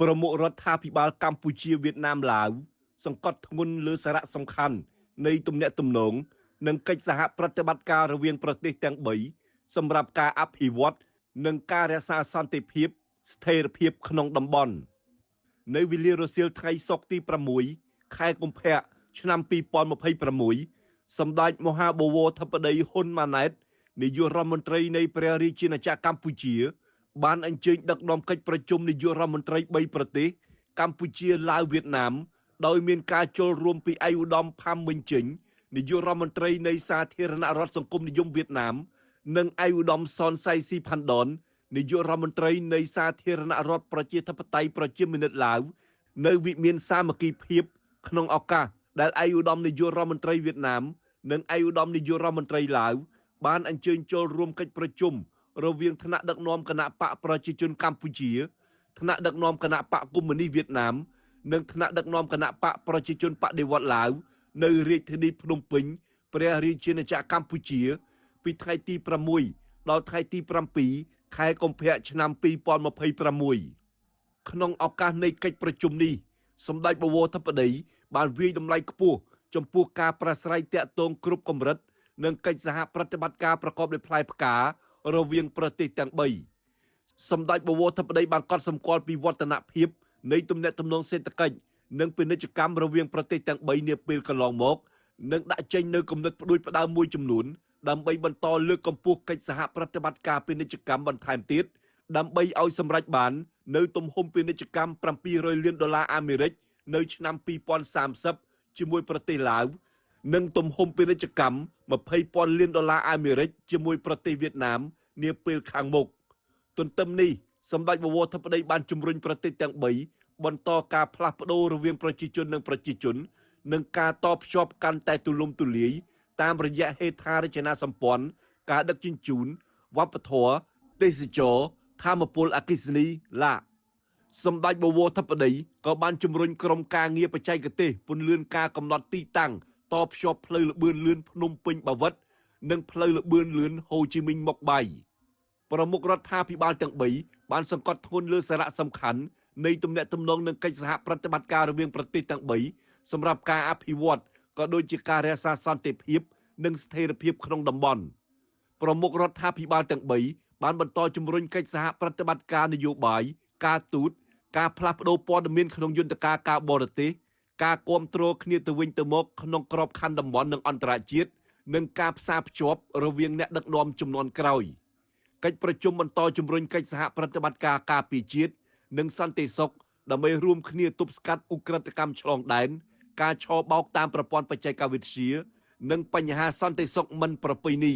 ប្រមុខរដ្ឋាភិបាលកម្ពុជាវៀតណាមឡាវសង្កត់ធ្ងន់លើសារៈសំខាន់នៃទំនាក់ទំនងនិងកិច្ចសហប្រតិបត្តិការរវាងប្រទេសទាំង3សម្រាប់ការអភិវឌ្ឍនិងការរក្សាសន្តិភាពស្ថិរភាពក្នុងតំបន់នៅវេលារសៀលថ្ងៃសុក្រទី6ខែកុម្ភៈឆ្នាំ2026សម្ដេចមហាបវរធិបតីហ៊ុនម៉ាណែតនាយករដ្ឋមន្ត្រីនៃព្រះរាជាណាចក្រកម្ពុជាបានអញ្ជើញដឹកនាំកិច្ចប្រជុំនាយករដ្ឋមន្ត្រី3ប្រទេសកម្ពុជាឡាវវៀតណាមដោយមានការចូលរួមពីឯកឧត្តមផាំមិញជិញនាយករដ្ឋមន្ត្រីនៃសាធារណរដ្ឋសង្គមនិយមវៀតណាមនិងឯកឧត្តមសុនសៃស៊ីផាន់ដននាយករដ្ឋមន្ត្រីនៃសាធារណរដ្ឋប្រជាធិបតេយ្យប្រជាមានិតឡាវនៅវិមានសាមគ្គីភាពក្នុងឱកាសដែលឯកឧត្តមនាយករដ្ឋមន្ត្រីវៀតណាមនិងឯកឧត្តមនាយករដ្ឋមន្ត្រីឡាវបានអញ្ជើញចូលរួមកិច្ចប្រជុំរវាងថ្នាក់ដឹកនាំគណៈបកប្រជាជនកម្ពុជាថ្នាក់ដឹកនាំគណៈបកកុម្មុយនីសវៀតណាមនិងថ្នាក់ដឹកនាំគណៈបកប្រជាជនបដិវត្តន៍ឡាវនៅរាជធានីភ្នំពេញព្រះរាជាណាចក្រកម្ពុជាពីថ្ងៃទី6ដល់ថ្ងៃទី7ខែកុម្ភៈឆ្នាំ2026ក្នុងឱកាសនៃកិច្ចប្រជុំនេះសម្ដេចបវរធិបតីបានវាយតម្លៃខ្ពស់ចំពោះការប្រាស្រ័យទាក់ទងគ្រប់កម្រិតនិងកិច្ចសហប្រតិបត្តិការប្រកបដោយផ្លែផ្ការវាងប្រទេសទាំង3សម្ដេចបវរធិបតីបានកត់សម្គាល់ពីវឌ្ឍនភាពនៃទំនាក់ទំនងសេដ្ឋកិច្ចនិងពាណិជ្ជកម្មរវាងប្រទេសទាំង3នាពេលកន្លងមកនិងដាក់ចេញនូវគំនិតផ្ដួចផ្ដើមមួយចំនួនដើម្បីបន្តលើកកម្ពស់កិច្ចសហប្រតិបត្តិការពាណិជ្ជកម្មបន្ថែមទៀតដើម្បីឲ្យសម្រេចបាននៅទំហំពាណិជ្ជកម្ម$700 លានអាមេរិកនៅឆ្នាំ2030ជាមួយប្រទេសឡាវនិងទំហំពាណិជ្ជកម្ម$20,000 លានអាមេរិកជាមួយប្រទេសវៀតណាមនាពេលខាងមុខទន្ទឹមនេះសម្ដេចបវរធិបតីបានជំរុញប្រទេសទាំង3បន្តការផ្លាស់ប្ដូររវាងប្រជាជននិងប្រជាជននិងការតភ្ជាប់កាន់តែទូលំទូលាយតាមរយៈហេដ្ឋារចនាសម្ព័ន្ធការដឹកជញ្ជូនវប្បធម៌ទេសចរណ៍ធម្មពលអគ្គិសនីឡាសម្ដេចបវរធិបតីក៏បានជំរុញក្រុមការងារបច្ចេកទេសពន្លឿនការកំណត់ទីតាំងតភ្ជាប់ផ្លូវលបឿនលឿនភ្នំពេញបាវិតនិងផ្លូវលបឿនលឿនហូជីមិញម៉ុកបៃប្រមុខរដ្ឋាភិបាលទាំង3បានសង្កត់ធ្ងន់លើសារៈសំខាន់នៃទំនាក់ទំនងនិងកិច្ចសហប្រតិបត្តិការរវាងប្រទេសទាំង3សម្រាប់ការអភិវឌ្ឍក៏ដូចជាការរក្សាសន្តិភាពនិងស្ថិរភាពក្នុងតំបន់ប្រមុខរដ្ឋាភិបាលទាំង3បានបន្តជំរុញកិច្ចសហប្រតិបត្តិការនយោបាយការទូតការផ្លាស់ប្ដូរព័ត៌មានក្នុងយន្តការការបរទេសការគ្រប់គ្រងគ្នាទៅវិញទៅមកក្នុងក្របខ័ណ្ឌតំបន់និងអន្តរជាតិនិងការផ្សារភ្ជាប់រវាងអ្នកដឹកនាំជំនាន់ក្រោយកិច្ចប្រជុំបន្តជំរុញកិច្ចសហប្រតិបត្តិការការពារជាតិនិងសន្តិសុខដើម្បីរួមគ្នាទប់ស្កាត់ឧក្រិដ្ឋកម្មឆ្លងដែនការឆបោកតាមប្រព័ន្ធបច្ចេកវិទ្យានិងបញ្ហាសន្តិសុខមិនប្រពៃណី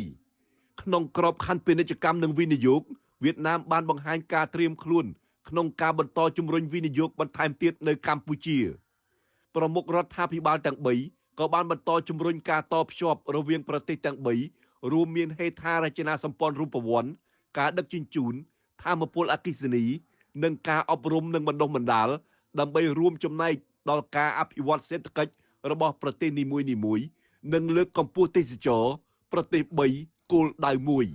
ក្នុងក្របខ័ណ្ឌពាណិជ្ជកម្មនិងវិនិយោគវៀតណាមបានបង្ហាញការត្រៀមខ្លួនក្នុងការបន្តជំរុញវិនិយោគបន្ថែមទៀតនៅកម្ពុជាប្រមុខរដ្ឋាភិបាលទាំង3ក៏បានបន្តជំរុញការតភ្ជាប់រវាងប្រទេសទាំង3រួមមានហេដ្ឋារចនាសម្ព័ន្ធរូបវន្តការដឹកជញ្ជូនធម្មពលអគ្គិសនីនិងការអប់រំនិងបណ្ដុះបណ្ដាលដើម្បីរួមចំណែកដល់ការអភិវឌ្ឍសេដ្ឋកិច្ចរបស់ប្រទេសនីមួយៗនិងលើកកម្ពស់ទេសចរប្រទេស3គោលដៅមួយ